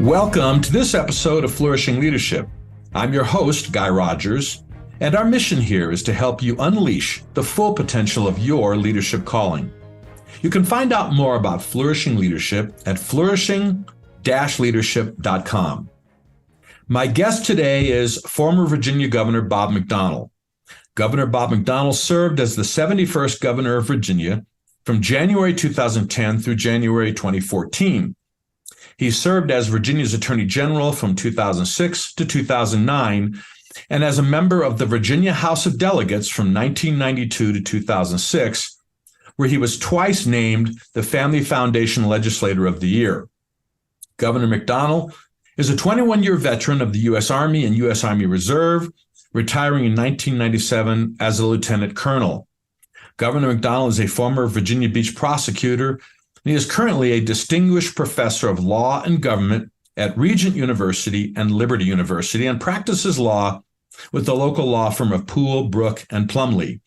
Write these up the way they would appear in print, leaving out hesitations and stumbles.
Welcome to this episode of Flourishing Leadership. I'm your host, Guy Rogers, and our mission here is to help you unleash the full potential of your leadership calling. You can find out more about Flourishing Leadership at flourishing-leadership.com. My guest today is former Virginia Governor Bob Mcdonnell. Governor Bob Mcdonnell served as the 71st governor of Virginia from January 2010 through January 2014. He served as Virginia's Attorney General from 2006 to 2009 and as a member of the Virginia House of Delegates from 1992 to 2006, where he was twice named the Family Foundation Legislator of the Year. Governor Mcdonnell is a 21-year veteran of the U.S. Army and U.S. Army Reserve, retiring in 1997 as a lieutenant colonel. Governor Mcdonnell is a former Virginia Beach prosecutor, and he is currently a distinguished professor of law and government at Regent University and Liberty University and practices law with the local law firm of Poole, Brook, and Plumlee.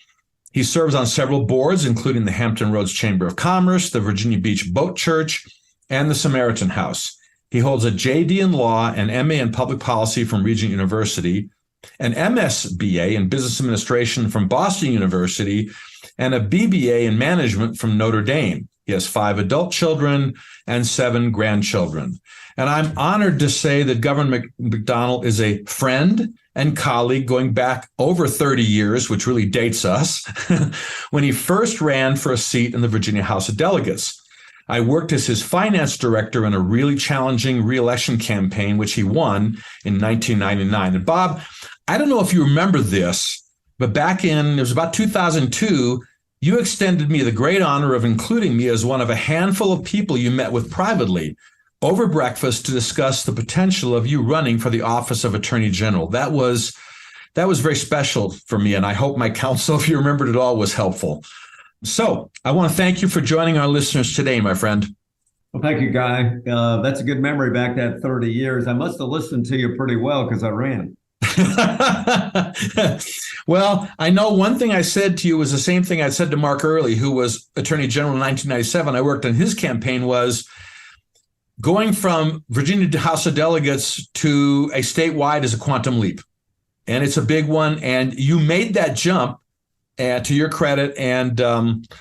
He serves on several boards, including the Hampton Roads Chamber of Commerce, the Virginia Beach Boat Church, and the Samaritan House. He holds a JD in law and MA in public policy from Regent University, an MSBA in business administration from Boston University, and a BBA in management from Notre Dame. He has 5 adult children and 7 grandchildren. And I'm honored to say that Governor Mcdonnell is a friend and colleague going back over 30 years, which really dates us, when he first ran for a seat in the Virginia House of Delegates. I worked as his finance director in a really challenging re-election campaign, which he won in 1999. And Bob, I don't know if you remember this, but it was about 2002, you extended me the great honor of including me as one of a handful of people you met with privately over breakfast to discuss the potential of you running for the office of Attorney General. That was very special for me, and I hope my counsel, if you remembered it all, was helpful. So I want to thank you for joining our listeners today, my friend. Well, thank you, Guy. That's a good memory back that 30 years. I must have listened to you pretty well because I ran. Well, I know one thing I said to you was the same thing I said to Mark Earley, who was Attorney General in 1997. I worked on his campaign, was going from Virginia House of Delegates to a statewide is a quantum leap. And it's a big one. And you made that jump, to your credit, and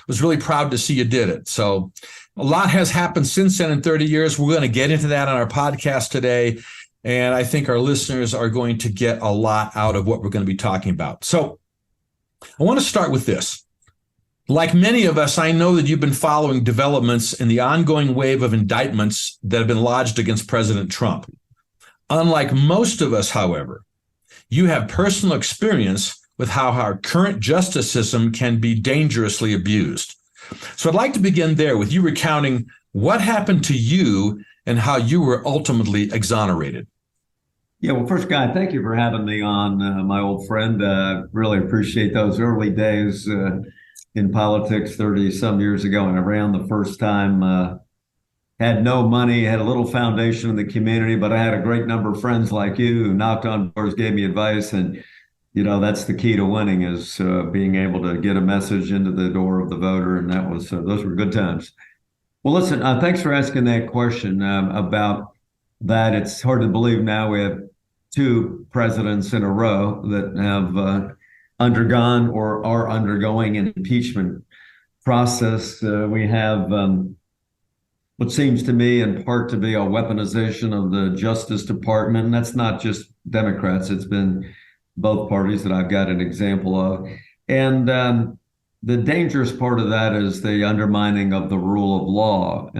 was really proud to see you did it. So a lot has happened since then in 30 years. We're going to get into that on our podcast today. And I think our listeners are going to get a lot out of what we're going to be talking about. So I want to start with this. Like many of us, I know that you've been following developments in the ongoing wave of indictments that have been lodged against President Trump. Unlike most of us, however, you have personal experience with how our current justice system can be dangerously abused. So I'd like to begin there with you recounting what happened to you and how you were ultimately exonerated. Yeah, well, first, Guy, thank you for having me on, my old friend. Really appreciate those early days in politics 30-some years ago. And I ran the first time, had no money, had a little foundation in the community, but I had a great number of friends like you who knocked on doors, gave me advice. And, you know, that's the key to winning is being able to get a message into the door of the voter. And that was those were good times. Well, listen, thanks for asking that question about that. It's hard to believe now we have 2 presidents in a row that have undergone or are undergoing an impeachment process. We have what seems to me in part to be a weaponization of the Justice Department. And that's not just Democrats. It's been both parties that I've got an example of. And the dangerous part of that is the undermining of the rule of law.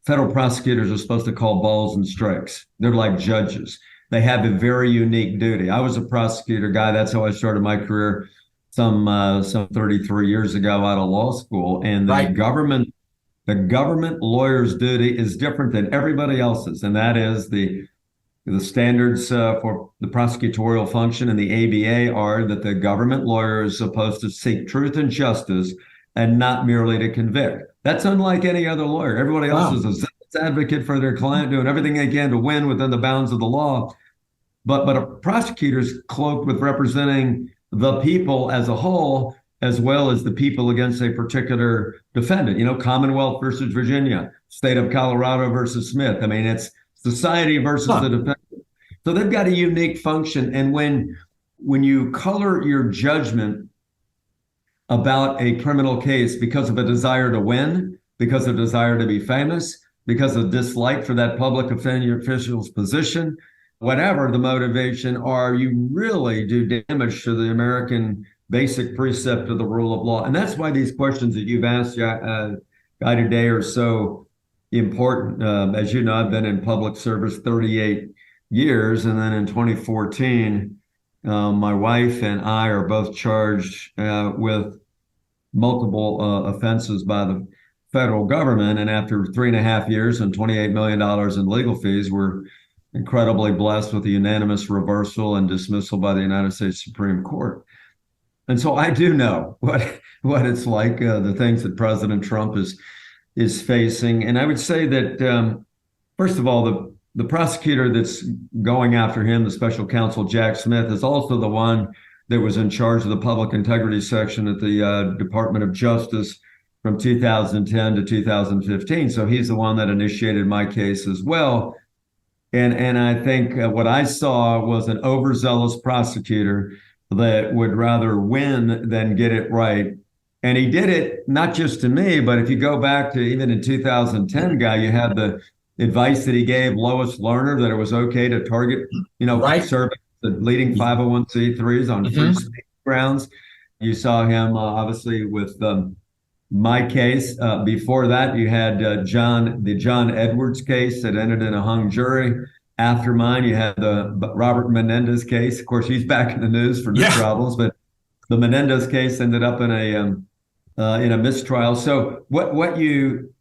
Federal prosecutors are supposed to call balls and strikes. They're like judges. They have a very unique duty. I was a prosecutor, Guy. That's how I started my career some 33 years ago out of law school. And the government lawyer's duty is different than everybody else's. And that is the standards for the prosecutorial function in the ABA are that the government lawyer is supposed to seek truth and justice and not merely to convict. That's unlike any other lawyer. Everybody else is a advocate for their client, doing everything they can to win within the bounds of the law. But a prosecutor's cloaked with representing the people as a whole, as well as the people against a particular defendant. Commonwealth versus Virginia, state of Colorado versus Smith. I mean, it's society versus the defendant. So they've got a unique function. And when you color your judgment about a criminal case because of a desire to win, because of a desire to be famous, because of dislike for that public official's position, whatever the motivation are, you really do damage to the American basic precept of the rule of law. And that's why these questions that you've asked, Guy, today are so important. As you know, I've been in public service 38 years. And then in 2014, my wife and I are both charged with multiple offenses by the federal government. And after 3.5 years and $28 million in legal fees, we're incredibly blessed with a unanimous reversal and dismissal by the United States Supreme Court. And so I do know what it's like, the things that President Trump is facing. And I would say that, first of all, the prosecutor that's going after him, the special counsel Jack Smith, is also the one that was in charge of the public integrity section at the Department of Justice from 2010 to 2015. So he's the one that initiated my case as well. And I think what I saw was an overzealous prosecutor that would rather win than get it right. And he did it not just to me, but if you go back to even in 2010, Guy, you had the advice that he gave Lois Lerner that it was okay to target, serving the leading 501c3s on free speech grounds. You saw him obviously with my case. Before that, you had the John Edwards case that ended in a hung jury. After mine, you had the Robert Menendez case. Of course, he's back in the news for new problems, but the Menendez case ended up in a mistrial. So what you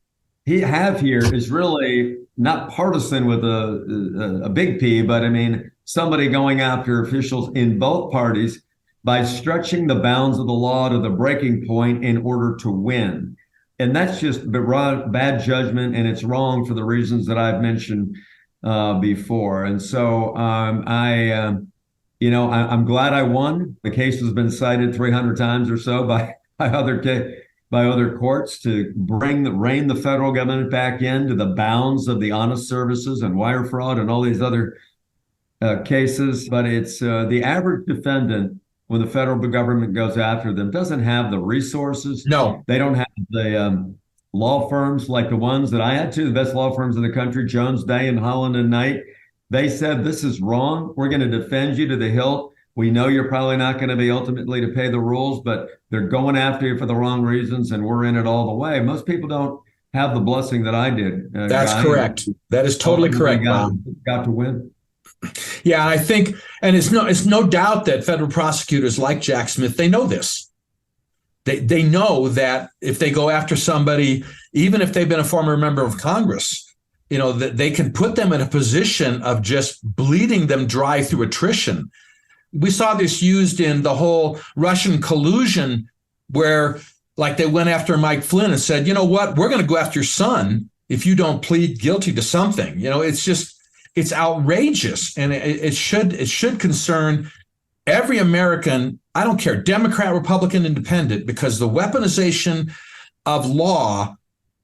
have here is really not partisan with a big P, but I mean somebody going after officials in both parties by stretching the bounds of the law to the breaking point in order to win. And that's just bad judgment, and it's wrong for the reasons that I've mentioned before. And so I'm glad I won. The case has been cited 300 times or so by other courts to rein the federal government back into the bounds of the honest services and wire fraud and all these other cases. But it's the average defendant, when the federal government goes after them, doesn't have the resources. No, they don't have the law firms like the ones that I had to, the best law firms in the country, Jones Day and Holland and Knight. They said, this is wrong. We're going to defend you to the hilt. We know you're probably not going to be ultimately to pay the rules, but they're going after you for the wrong reasons, and we're in it all the way. Most people don't have the blessing that I did. That's correct. That is totally correct. Got to win. Yeah, I think, and it's no doubt that federal prosecutors like Jack Smith, they know this. They know that if they go after somebody, even if they've been a former member of Congress, that they can put them in a position of just bleeding them dry through attrition. We saw this used in the whole Russian collusion where, like, they went after Mike Flynn and said, you know what, we're going to go after your son if you don't plead guilty to something. It's outrageous, and it should concern every American. I don't care, Democrat, Republican, Independent, because the weaponization of law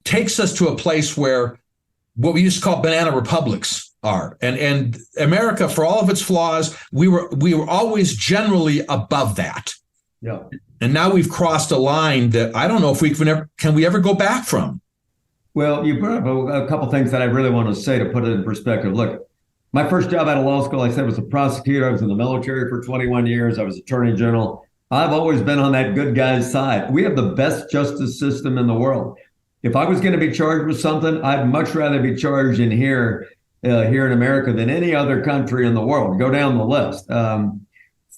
takes us to a place where what we used to call banana republics are. And America, for all of its flaws, we were always generally above that. Yeah. And now we've crossed a line that I don't know if can we ever go back from. Well, you brought up a couple things that I really want to say to put it in perspective. Look, my first job out of law school, like I said, was a prosecutor. I was in the military for 21 years. I was attorney general. I've always been on that good guy's side. We have the best justice system in the world. If I was going to be charged with something, I'd much rather be charged here in America than any other country in the world. Go down the list.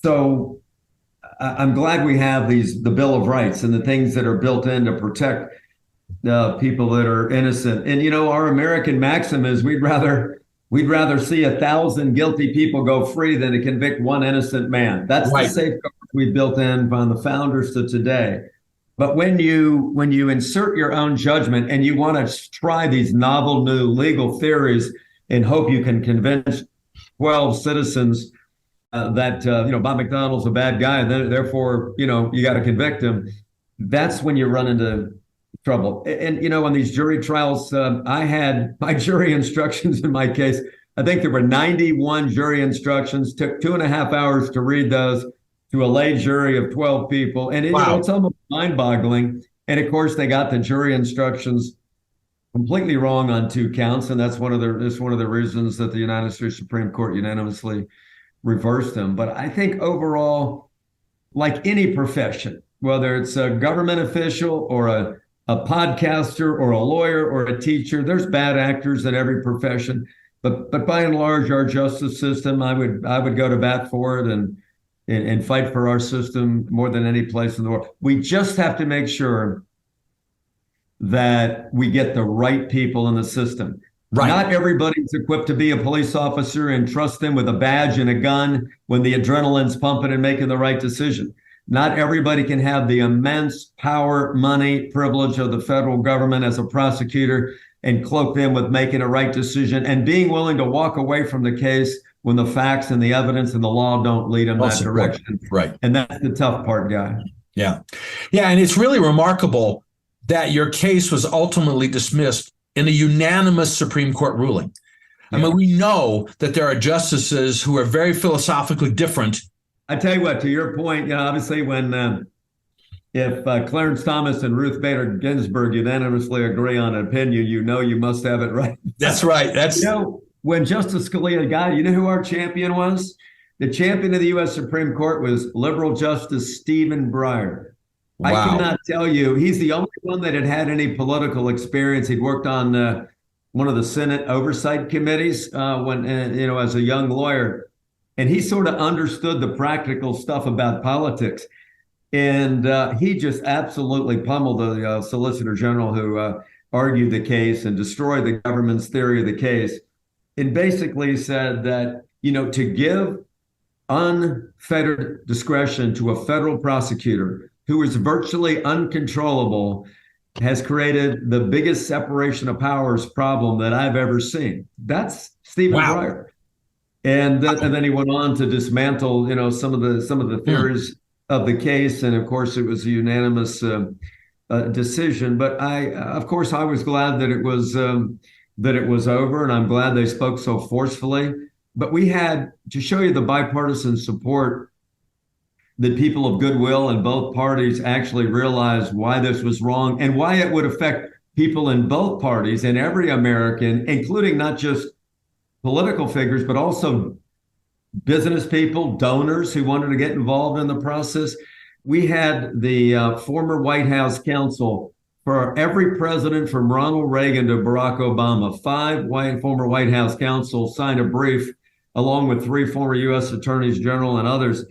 So I'm glad we have the Bill of Rights and the things that are built in to protect people that are innocent. And our American maxim is we'd rather see 1,000 guilty people go free than to convict one innocent man. That's right. The safeguard we built in from the founders to today. But when you insert your own judgment and you want to try these novel new legal theories and hope you can convince 12 citizens that Bob McDonnell's a bad guy, and therefore you got to convict him, that's when you run into trouble. And, on these jury trials, I had my jury instructions in my case. I think there were 91 jury instructions, took 2.5 hours to read those to a lay jury of 12 people. And, Wow. it's almost mind boggling. And of course, they got the jury instructions completely wrong on 2 counts. And that's one of the reasons that the United States Supreme Court unanimously reversed them. But I think overall, like any profession, whether it's a government official or a podcaster or a lawyer or a teacher, there's bad actors in every profession. But by and large, our justice system, I would go to bat for it and fight for our system more than any place in the world. We just have to make sure that we get the right people in the system. Right. Not everybody's equipped to be a police officer and trust them with a badge and a gun when the adrenaline's pumping and making the right decision. Not everybody can have the immense power, money, privilege of the federal government as a prosecutor and cloak them with making a right decision and being willing to walk away from the case when the facts and the evidence and the law don't lead them that direction. Right. And that's the tough part, Guy. Yeah. Yeah. And it's really remarkable that your case was ultimately dismissed in a unanimous Supreme Court ruling. I mean, we know that there are justices who are very philosophically different. I tell you what, to your point, obviously when if Clarence Thomas and Ruth Bader Ginsburg unanimously agree on an opinion, you must have it right. That's right. That's when Justice Scalia got, you know who our champion was? The champion of the U.S. Supreme Court was liberal Justice Stephen Breyer. Wow. I cannot tell you, he's the only one that had any political experience. He'd worked on one of the Senate oversight committees when as a young lawyer, and he sort of understood the practical stuff about politics. And he just absolutely pummeled the Solicitor General who argued the case and destroyed the government's theory of the case, and basically said that, to give unfettered discretion to a federal prosecutor who is virtually uncontrollable has created the biggest separation of powers problem that I've ever seen. That's Stephen Breyer. And then he went on to dismantle, some of the theories of the case. And of course, it was a unanimous decision. But I was glad that it was over, and I'm glad they spoke so forcefully. But we had to show you the bipartisan support that people of goodwill in both parties actually realized why this was wrong and why it would affect people in both parties and every American, including not just political figures, but also business people, donors who wanted to get involved in the process. We had the former White House counsel for every president from Ronald Reagan to Barack Obama. 5 former White House counsel signed a brief along with 3 former U.S. attorneys general and others,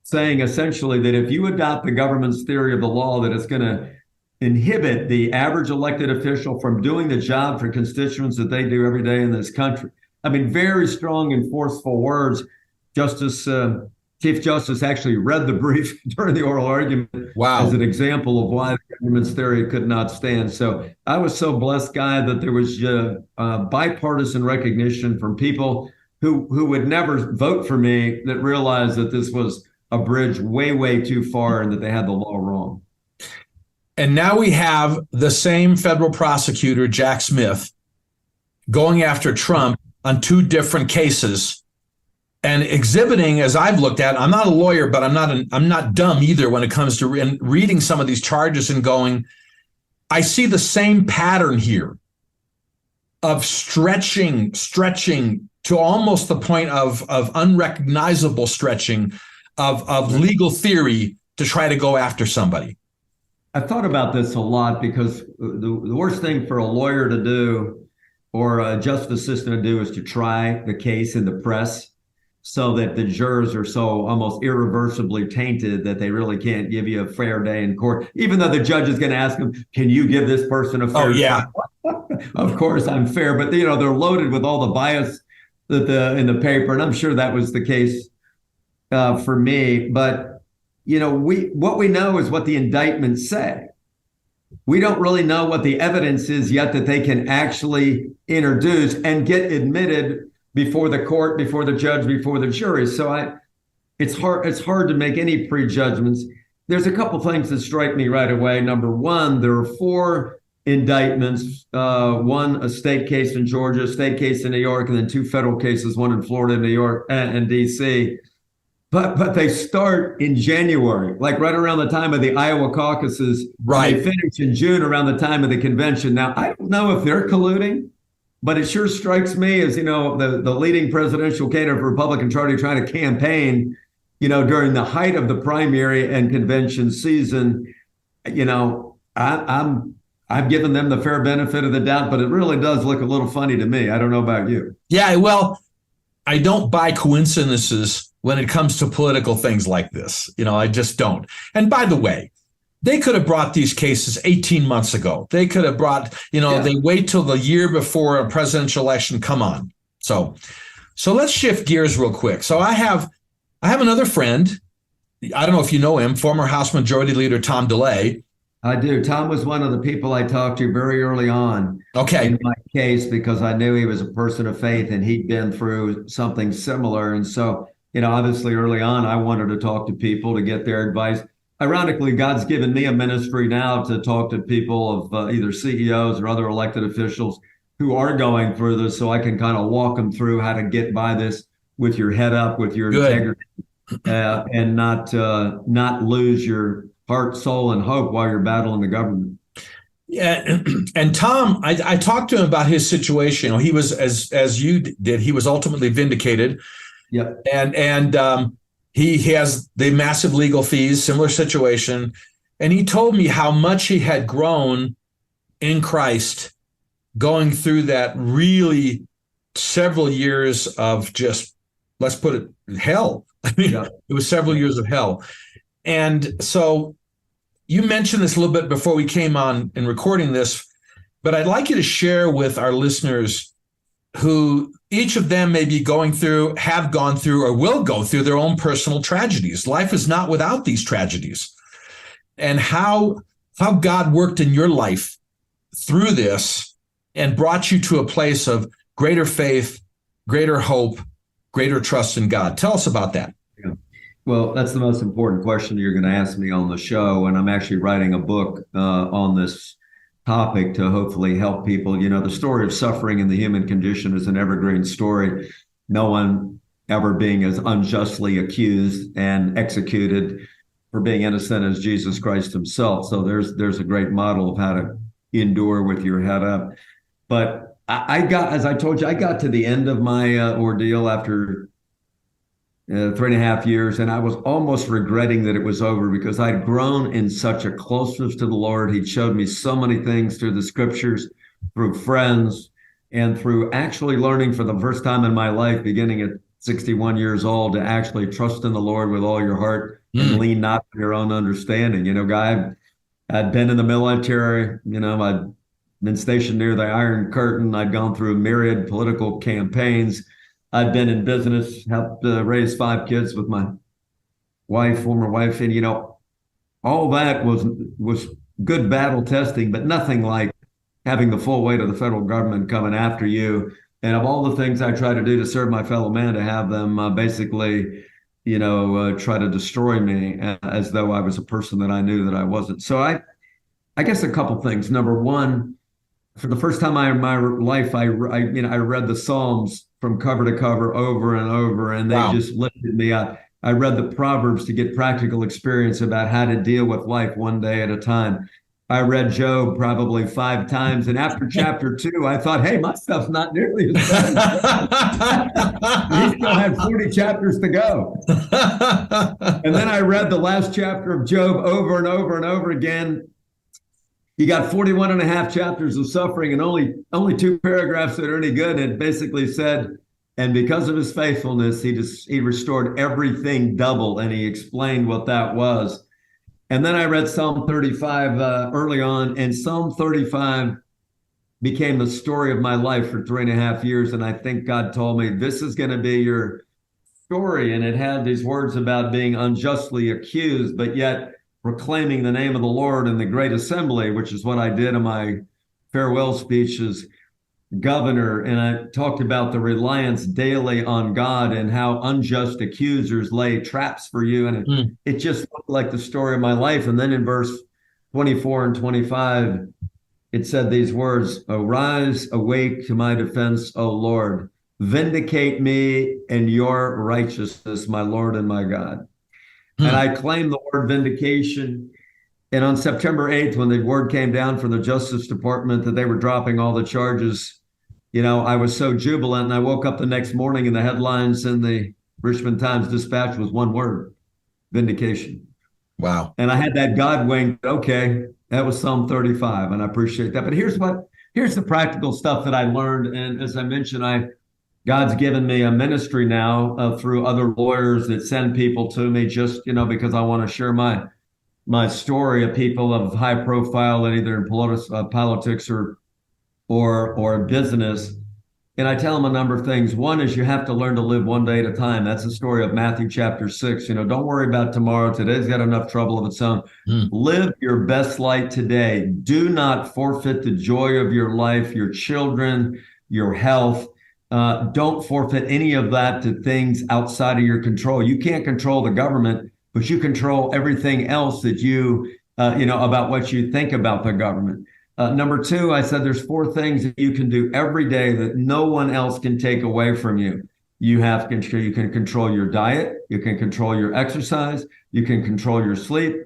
saying essentially that if you adopt the government's theory of the law, that it's going to inhibit the average elected official from doing the job for constituents that they do every day in this country. I mean, very strong and forceful words. Chief Justice actually read the brief during the oral argument as an example of why the government's theory could not stand. So I was so blessed, Guy, that there was bipartisan recognition from people who would never vote for me that realized that this was a bridge way, way too far and that they had the law wrong. And now we have the same federal prosecutor, Jack Smith, going after Trump on 2 different cases and exhibiting, as I've looked at, I'm not a lawyer, but I'm not dumb either when it comes to reading some of these charges and going, I see the same pattern here of stretching to almost the point of unrecognizable stretching of legal theory to try to go after somebody. I've thought about this a lot because the worst thing for a lawyer to do or a justice system to do is to try the case in the press so that the jurors are so almost irreversibly tainted that they really can't give you a fair day in court, even though the judge is going to ask them, can you give this person a fair trial? Of course, I'm fair, but they're loaded with all the bias that in the paper, and I'm sure that was the case for me. But what we know is what the indictments say. We don't really know what the evidence is yet that they can actually introduce and get admitted before the court, before the judge, before the jury. So it's hard to make any prejudgments. there's a couple things that strike me right away. Number one, there are four indictments, one a state case in Georgia, a state case in New York, and then two federal cases, one in Florida, New York, and DC. But they start in January, like right around the time of the Iowa caucuses. Right. They finish in June around the time of the convention. Now, I don't know if they're colluding, but it sure strikes me as, the leading presidential candidate for Republican Party trying to campaign, during the height of the primary and convention season. I've given them the fair benefit of the doubt, but it really does look a little funny to me. I don't know about you. Yeah, well, I don't buy coincidences when it comes to political things like this. I just don't. And by the way, they could have brought these cases 18 months ago. They could have brought, They wait till the year before a presidential election. Come on. So let's shift gears real quick. So I have another friend. I don't know if you know him, former House Majority Leader Tom DeLay. I do. Tom was one of the people I talked to very early on in my case, because I knew he was a person of faith and he'd been through something similar. And so, obviously early on, I wanted to talk to people to get their advice. Ironically, God's given me a ministry now to talk to people of either CEOs or other elected officials who are going through this, so I can kind of walk them through how to get by this with your head up, with your integrity, and not lose your heart, soul, and hope while you're battling the government. Yeah, and Tom, I talked to him about his situation. He was, as you did, he was ultimately vindicated. Yep. And he has the massive legal fees, similar situation. And he told me how much he had grown in Christ going through that really several years of just, let's put it, hell. I mean, It was several years of hell. And so you mentioned this a little bit before we came on in recording this, but I'd like you to share with our listeners who each of them may be going through, have gone through, or will go through their own personal tragedies. Life is not without these tragedies. And how God worked in your life through this and brought you to a place of greater faith, greater hope, greater trust in God. Tell us about that. Yeah. Well, that's the most important question you're going to ask me on the show. And I'm actually writing a book on this topic to hopefully help people. The story of suffering in the human condition is an evergreen story. No one ever being as unjustly accused and executed for being innocent as Jesus Christ himself. So there's a great model of how to endure with your head up. But as I told you, I got to the end of my ordeal after 3.5 years, and I was almost regretting that it was over, because I'd grown in such a closeness to the Lord. He'd showed me so many things through the scriptures, through friends, and through actually learning for the first time in my life, beginning at 61 years old, to actually trust in the Lord with all your heart and lean not on your own understanding. Guy, I'd been in the military, I'd been stationed near the Iron Curtain. I'd gone through myriad political campaigns. I've been in business, helped raise 5 kids with my former wife. And, all that was good battle testing, but nothing like having the full weight of the federal government coming after you. And of all the things I try to do to serve my fellow man, to have them basically, try to destroy me as though I was a person that I knew that I wasn't. So I guess a couple things. Number one, for the first time in my life, I read the Psalms from cover to cover over and over, and they just lifted me up. I read the Proverbs to get practical experience about how to deal with life one day at a time. I read Job probably 5 times, and after chapter 2, I thought, hey, my stuff's not nearly as bad. He still had 40 chapters to go. And then I read the last chapter of Job over and over and over again. You got 41 and a half chapters of suffering and only 2 paragraphs that are any good. And it basically said, and because of his faithfulness, he restored everything double, and he explained what that was. And then I read Psalm 35 early on, and Psalm 35 became the story of my life for 3.5 years. And I think God told me, this is going to be your story. And it had these words about being unjustly accused, but yet proclaiming the name of the Lord in the great assembly, which is what I did in my farewell speeches. governor, and I talked about the reliance daily on God and how unjust accusers lay traps for you. And it just looked like the story of my life. And then in verse 24 and 25, it said these words, "Arise, awake to my defense, O Lord. Vindicate me in your righteousness, my Lord and my God." And I claim the word vindication. And on September 8th, when the word came down from the Justice Department that they were dropping all the charges, I was so jubilant. And I woke up the next morning and the headlines in the Richmond Times-Dispatch was one word: vindication. Wow. And I had that God wink. Okay, that was Psalm 35, and I appreciate that. But here's the practical stuff that I learned. And as I mentioned, God's given me a ministry now through other lawyers that send people to me just, because I want to share my story of people of high profile and either in politics or business. And I tell them a number of things. One is you have to learn to live one day at a time. That's the story of Matthew chapter 6. Don't worry about tomorrow. Today's got enough trouble of its own. Live your best life today. Do not forfeit the joy of your life, your children, your health. Don't forfeit any of that to things outside of your control. You can't control the government, but you control everything else that about what you think about the government. Number two, I said there's four things that you can do every day that no one else can take away from you. You can control your diet, you can control your exercise, you can control your sleep,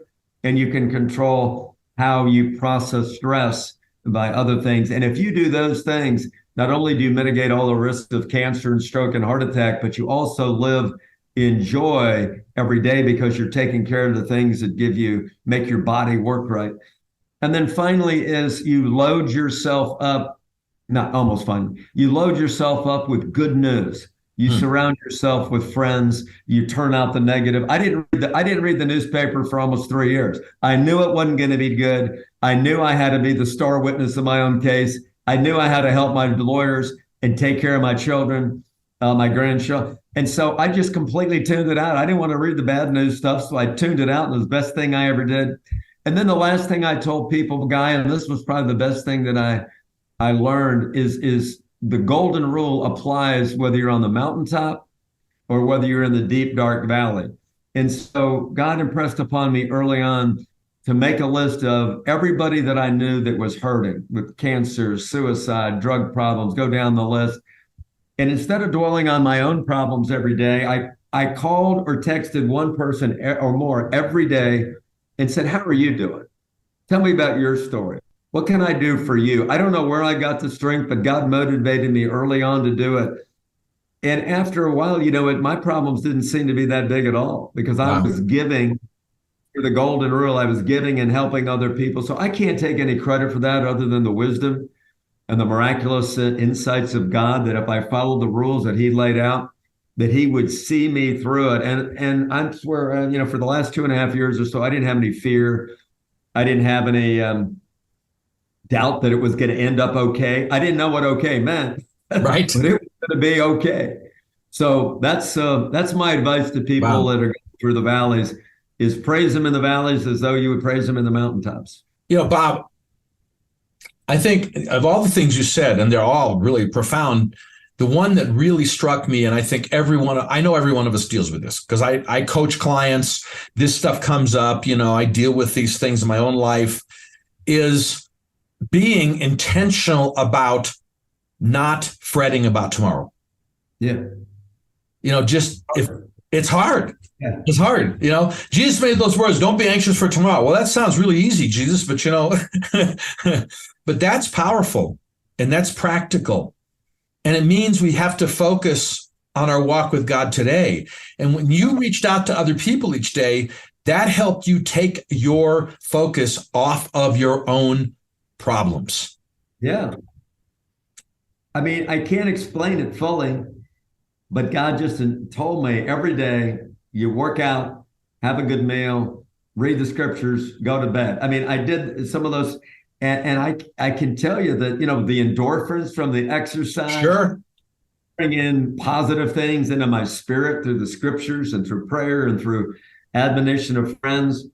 and you can control how you process stress by other things. And if you do those things, not only do you mitigate all the risks of cancer and stroke and heart attack, but you also live in joy every day because you're taking care of the things that make your body work right. And then finally is you load yourself up, you load yourself up with good news. You surround yourself with friends. You turn out the negative. I didn't read the newspaper for almost 3 years. I knew it wasn't going to be good. I knew I had to be the star witness of my own case. I knew I had to help my lawyers and take care of my children, my grandchildren. And so I just completely tuned it out. I didn't want to read the bad news stuff, so I tuned it out, and it was the best thing I ever did. And then the last thing I told people, Guy, and this was probably the best thing that I learned, is the golden rule applies whether you're on the mountaintop or whether you're in the deep, dark valley. And so God impressed upon me early on to make a list of everybody that I knew that was hurting with cancer, suicide, drug problems, go down the list. And instead of dwelling on my own problems every day, I called or texted one person or more every day and said, "How are you doing? Tell me about your story. What can I do for you?" I don't know where I got the strength, but God motivated me early on to do it. And after a while, my problems didn't seem to be that big at all because I was giving for the golden rule. I was giving and helping other people. So I can't take any credit for that other than the wisdom and the miraculous insights of God, that if I followed the rules that he laid out, that he would see me through it. And I swear, for the last 2.5 years or so, I didn't have any fear. I didn't have any doubt that it was going to end up okay. I didn't know what okay meant, right? But it was going to be okay. So that's my advice to people that are going through the valleys: is praise him in the valleys as though you would praise him in the mountaintops. Bob, I think of all the things you said, and they're all really profound, the one that really struck me, and I think I know every one of us deals with this because I coach clients. This stuff comes up, I deal with these things in my own life, is being intentional about not fretting about tomorrow. Yeah. If it's hard. Yeah. It's hard. Jesus made those words, "Don't be anxious for tomorrow." Well, that sounds really easy, Jesus, but but that's powerful and that's practical. And it means we have to focus on our walk with God today. And when you reached out to other people each day, that helped you take your focus off of your own problems. Yeah. I mean, I can't explain it fully, but God just told me every day, you work out, have a good meal, read the scriptures, go to bed. I mean, I did some of those. And I can tell you that, the endorphins from the exercise sure bring in positive things into my spirit through the scriptures and through prayer and through admonition of friends.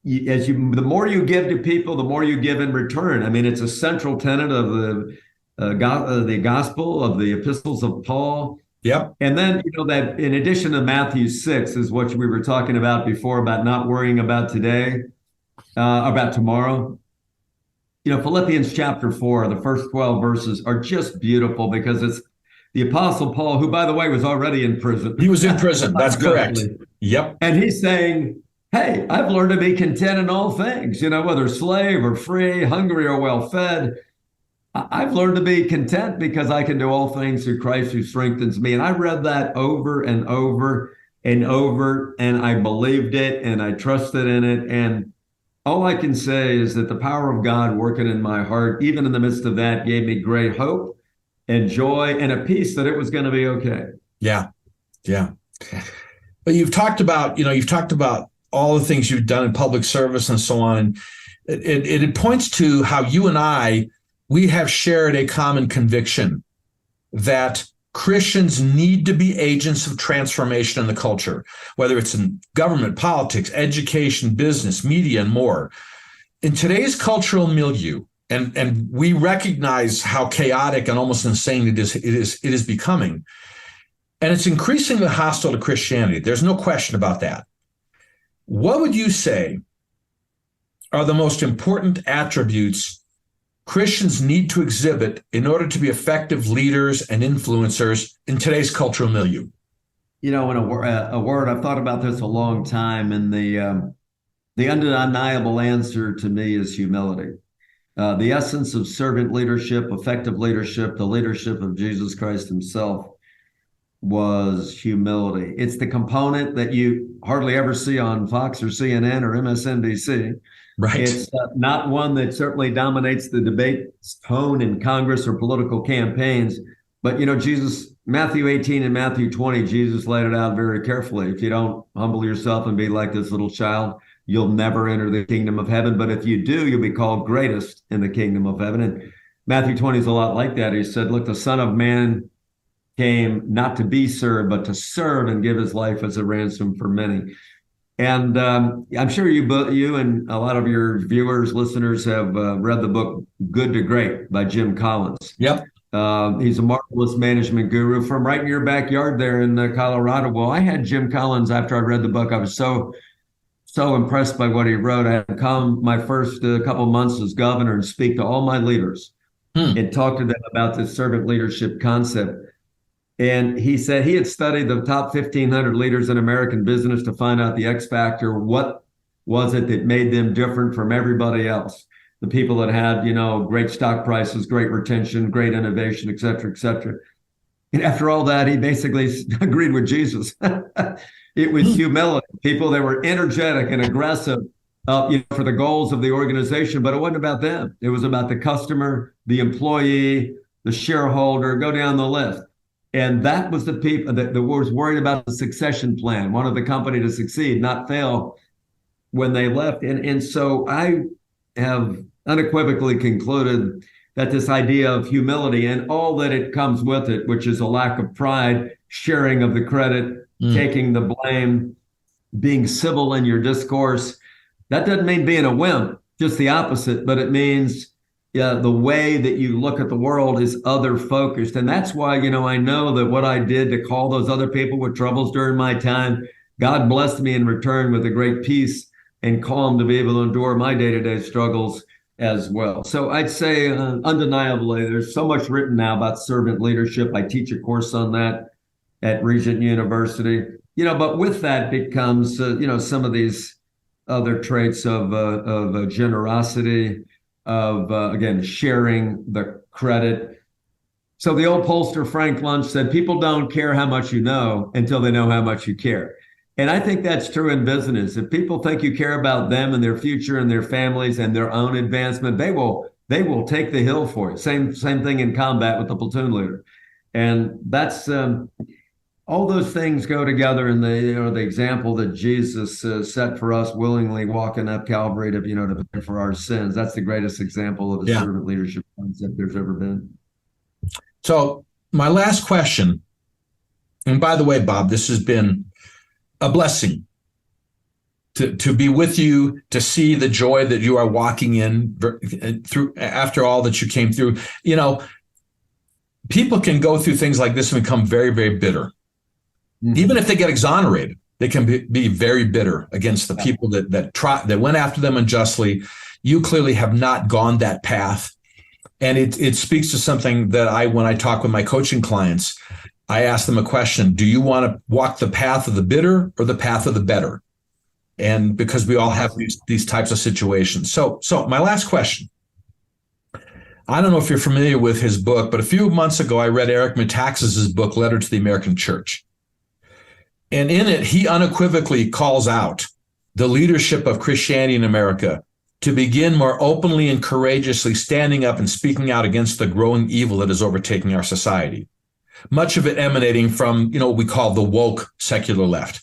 The more you give to people, the more you give in return. I mean, it's a central tenet of the gospel of the epistles of Paul. Yep. And then, that in addition to Matthew 6 is what we were talking about before about not worrying about today, about tomorrow. Philippians chapter 4, the first 12 verses are just beautiful because it's the Apostle Paul, who, by the way, was already in prison. He was in prison. That's correct. Yep. And he's saying, hey, I've learned to be content in all things, whether slave or free, hungry or well-fed. I've learned to be content because I can do all things through Christ who strengthens me. And I read that over and over and over, and I believed it and I trusted in it. And all I can say is that the power of God working in my heart, even in the midst of that, gave me great hope and joy and a peace that it was going to be okay. Yeah. Yeah. But you've talked about all the things you've done in public service and so on. And it points to how you and we have shared a common conviction that Christians need to be agents of transformation in the culture, whether it's in government, politics, education, business, media, and more. In today's cultural milieu, and we recognize how chaotic and almost insane it is becoming, and it's increasingly hostile to Christianity. There's no question about that. What would you say are the most important attributes Christians need to exhibit in order to be effective leaders and influencers in today's cultural milieu? In a word, I've thought about this a long time, and the undeniable answer to me is humility. The essence of servant leadership, effective leadership, the leadership of Jesus Christ himself was humility. It's the component that you hardly ever see on Fox or CNN or MSNBC. Right. It's not one that certainly dominates the debate tone in Congress or political campaigns. But, Jesus, Matthew 18 and Matthew 20, Jesus laid it out very carefully. If you don't humble yourself and be like this little child, you'll never enter the kingdom of heaven. But if you do, you'll be called greatest in the kingdom of heaven. And Matthew 20 is a lot like that. He said, look, the Son of Man came not to be served, but to serve and give his life as a ransom for many. And I'm sure you and a lot of your viewers, listeners have read the book Good to Great by Jim Collins. Yep. He's a marvelous management guru from right in your backyard there in Colorado. Well, I had Jim Collins after I read the book. I was so impressed by what he wrote. I had to come my first couple months as governor and speak to all my leaders and talk to them about this servant leadership concept. And he said he had studied the top 1,500 leaders in American business to find out the X factor. What was it that made them different from everybody else? The people that had, great stock prices, great retention, great innovation, et cetera, et cetera. And after all that, he basically agreed with Jesus. It was humility, people that were energetic and aggressive for the goals of the organization, but it wasn't about them. It was about the customer, the employee, the shareholder, go down the list. And that was the people that was worried about the succession plan, wanted the company to succeed, not fail when they left. And so I have unequivocally concluded that this idea of humility and all that it comes with it, which is a lack of pride, sharing of the credit, taking the blame, being civil in your discourse, that doesn't mean being a wimp, just the opposite, but it means the way that you look at the world is other focused. And that's why, I know that what I did to call those other people with troubles during my time, God blessed me in return with a great peace and calm to be able to endure my day-to-day struggles as well. So I'd say undeniably, there's so much written now about servant leadership. I teach a course on that at Regent University, but with that becomes, some of these other traits of generosity, of, again, sharing the credit. So the old pollster Frank Lunch said, people don't care how much you know until they know how much you care. And I think that's true in business. If people think you care about them and their future and their families and their own advancement, they will take the hill for it. Same thing in combat with the platoon leader. And that's all those things go together in the example that Jesus set for us, willingly walking up Calvary to pay for our sins. That's the greatest example of the servant leadership concept there's ever been. So my last question, and by the way, Bob, this has been a blessing to be with you, to see the joy that you are walking in through after all that you came through. people can go through things like this and become very, very bitter. Mm-hmm. Even if they get exonerated, they can be very bitter against the people that went after them unjustly. You clearly have not gone that path. And it speaks to something that when I talk with my coaching clients, I ask them a question: do you want to walk the path of the bitter or the path of the better? And because we all have these types of situations. So my last question. I don't know if you're familiar with his book, but a few months ago, I read Eric Metaxas's book, Letter to the American Church. And in it, he unequivocally calls out the leadership of Christianity in America to begin more openly and courageously standing up and speaking out against the growing evil that is overtaking our society. Much of it emanating from, what we call the woke secular left.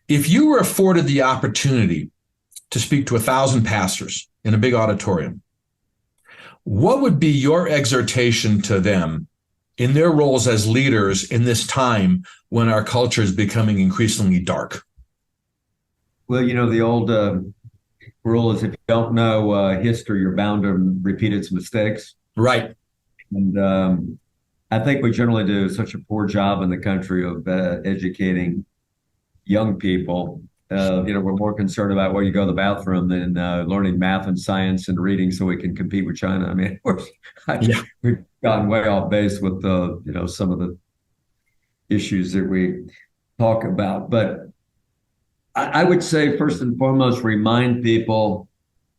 If you were afforded the opportunity to speak to 1,000 pastors in a big auditorium, what would be your exhortation to them in their roles as leaders in this time when our culture is becoming increasingly dark? Well, the old rule is if you don't know history, you're bound to repeat its mistakes. Right. And I think we generally do such a poor job in the country of educating young people. We're more concerned about where you go to the bathroom than learning math and science and reading so we can compete with China. I mean, we've gotten way off base with some of the issues that we talk about. But I would say, first and foremost, remind people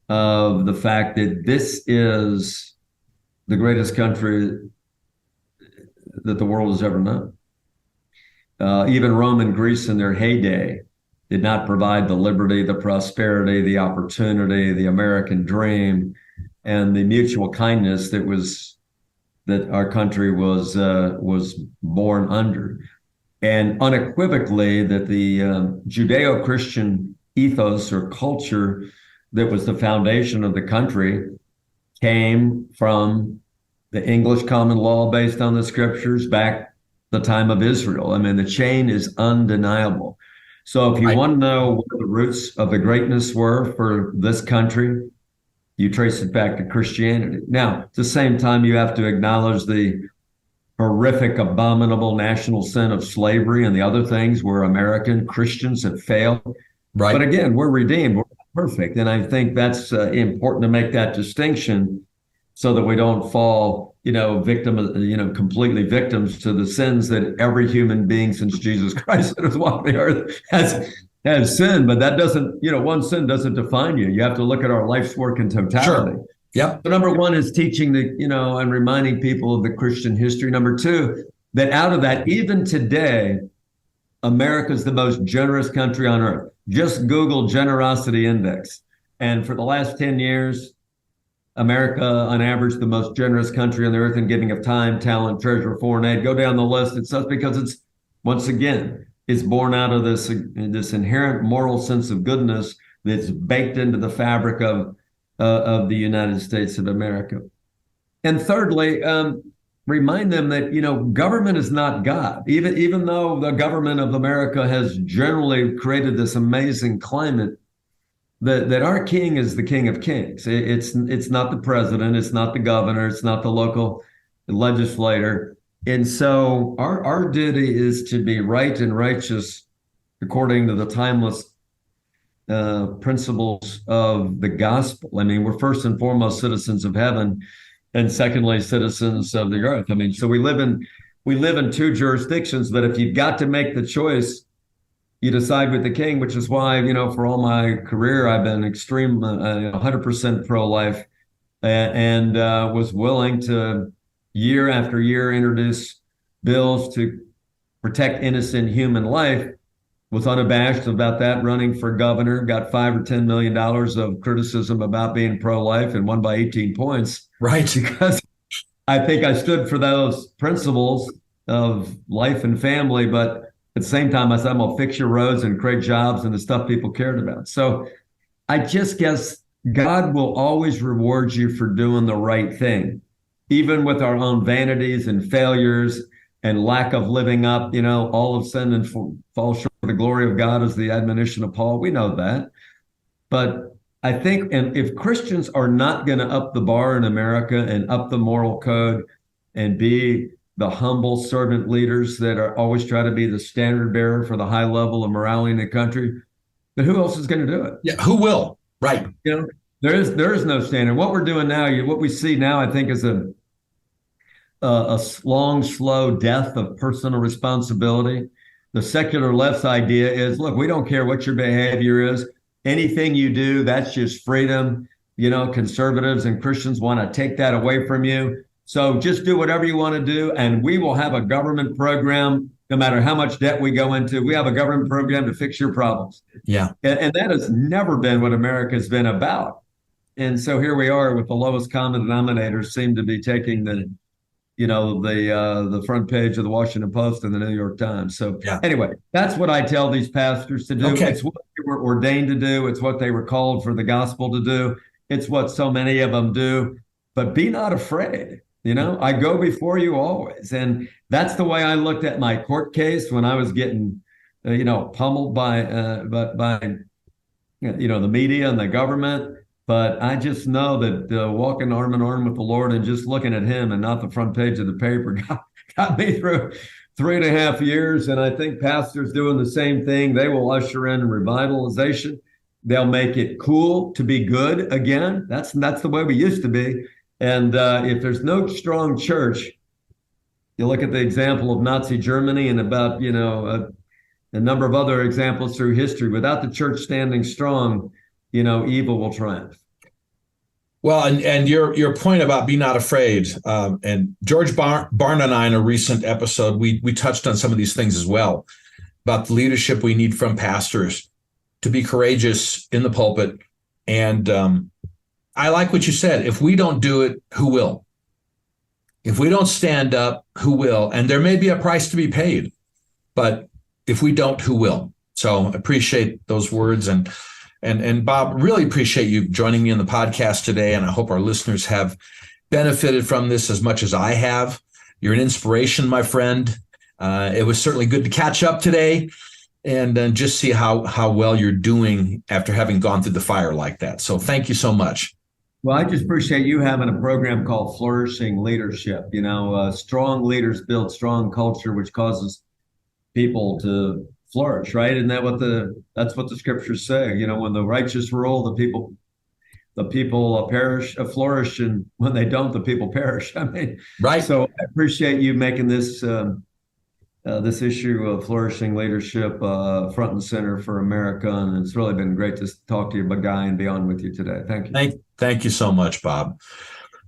of the fact that this is the greatest country that the world has ever known. Even Rome and Greece in their heyday did not provide the liberty, the prosperity, the opportunity, the American dream, and the mutual kindness that our country was born under. And unequivocally that the Judeo-Christian ethos or culture that was the foundation of the country came from the English common law based on the scriptures back the time of Israel. I mean, the chain is undeniable. So if you want to know what the roots of the greatness were for this country, you trace it back to Christianity. Now, at the same time, you have to acknowledge the horrific, abominable national sin of slavery and the other things where American Christians have failed. Right. But again, we're redeemed. We're perfect. And I think that's important to make that distinction so that we don't fall, completely victims to the sins that every human being since Jesus Christ has walked the earth has sinned. But that doesn't, one sin doesn't define you. You have to look at our life's work in totality. Sure. Yep. So number one is teaching and reminding people of the Christian history. Number two, that out of that, even today, America is the most generous country on earth. Just Google generosity index. And for the last 10 years, America, on average, the most generous country on the earth in giving of time, talent, treasure, foreign aid. Go down the list. It's just because it's, once again, it's born out of this inherent moral sense of goodness that's baked into the fabric of the United States of America. And thirdly, remind them that, government is not God. Even though the government of America has generally created this amazing climate, that our king is the King of Kings. It's not the president, it's not the governor, it's not the local legislator. And so our duty is to be right and righteous according to the timeless principles of the gospel. I mean, we're first and foremost citizens of heaven, and secondly, citizens of the earth. I mean, so we live in two jurisdictions, but if you've got to make the choice, you decide with the king, which is why, for all my career, I've been 100% pro-life and was willing to year after year introduce bills to protect innocent human life. Was unabashed about that, running for governor, got $5 or $10 million of criticism about being pro-life and won by 18 points. Right. Because I think I stood for those principles of life and family, but at the same time, I said, I'm going to fix your roads and create jobs and the stuff people cared about. So I just guess God will always reward you for doing the right thing, even with our own vanities and failures and lack of living up, all of sin and fall short of the glory of God is the admonition of Paul. We know that. But I think, and if Christians are not going to up the bar in America and up the moral code and be the humble servant leaders that are always try to be the standard bearer for the high level of morality in the country. But who else is going to do it? Yeah, who will? Right. There is no standard. What we're doing now, what we see now, I think, is a long, slow death of personal responsibility. The secular left's idea is, look, we don't care what your behavior is. Anything you do, that's just freedom. Conservatives and Christians want to take that away from you. So just do whatever you want to do, and we will have a government program, no matter how much debt we go into. We have a government program to fix your problems. Yeah. And that has never been what America's been about. And so here we are with the lowest common denominator seem to be taking the front page of the Washington Post and the New York Times. So Anyway, that's what I tell these pastors to do. Okay. It's what they were ordained to do. It's what they were called for the gospel to do. It's what so many of them do. But be not afraid. I go before you always. And that's the way I looked at my court case when I was getting, pummeled by the media and the government. But I just know that walking arm in arm with the Lord and just looking at him and not the front page of the paper got me through 3.5 years. And I think pastors doing the same thing. They will usher in revitalization. They'll make it cool to be good again. That's the way we used to be. And if there's no strong church, you look at the example of Nazi Germany and about, a number of other examples through history. Without the church standing strong, evil will triumph. Well, and your point about be not afraid, and George Barna and I in a recent episode, we touched on some of these things as well, about the leadership we need from pastors to be courageous in the pulpit. And I like what you said. If we don't do it, who will? If we don't stand up, who will? And there may be a price to be paid, but if we don't, who will? So I appreciate those words. And Bob, really appreciate you joining me on the podcast today. And I hope our listeners have benefited from this as much as I have. You're an inspiration, my friend. It was certainly good to catch up today and then just see how well you're doing after having gone through the fire like that. So thank you so much. Well, I just appreciate you having a program called Flourishing Leadership. Strong leaders build strong culture, which causes people to flourish, right? Isn't that that's what the scriptures say? When the righteous rule, the people flourish, and when they don't, the people perish. Right. So I appreciate you making this this issue of flourishing leadership front and center for America, and it's really been great to talk to you, Guy, and be on with you today. Thank you. Thank you so much, Bob.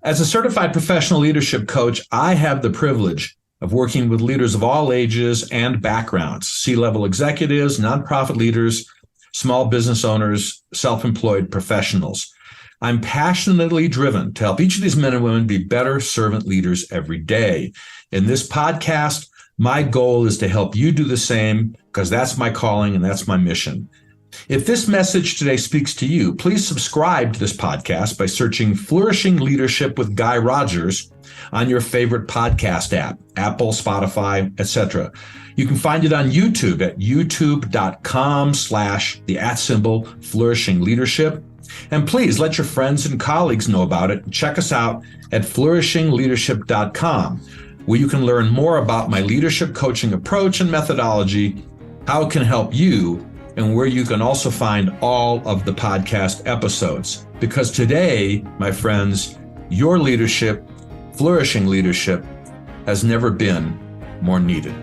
As a certified professional leadership coach, I have the privilege of working with leaders of all ages and backgrounds, C-level executives, nonprofit leaders, small business owners, self-employed professionals. I'm passionately driven to help each of these men and women be better servant leaders every day. In this podcast, my goal is to help you do the same because that's my calling and that's my mission. If this message today speaks to you, please subscribe to this podcast by searching Flourishing Leadership with Guy Rogers on your favorite podcast app, Apple, Spotify, etc. You can find it on YouTube at youtube.com/Flourishing Leadership. And please let your friends and colleagues know about it. Check us out at flourishingleadership.com, where you can learn more about my leadership coaching approach and methodology, how it can help you, and where you can also find all of the podcast episodes. Because today, my friends, your leadership, flourishing leadership, has never been more needed.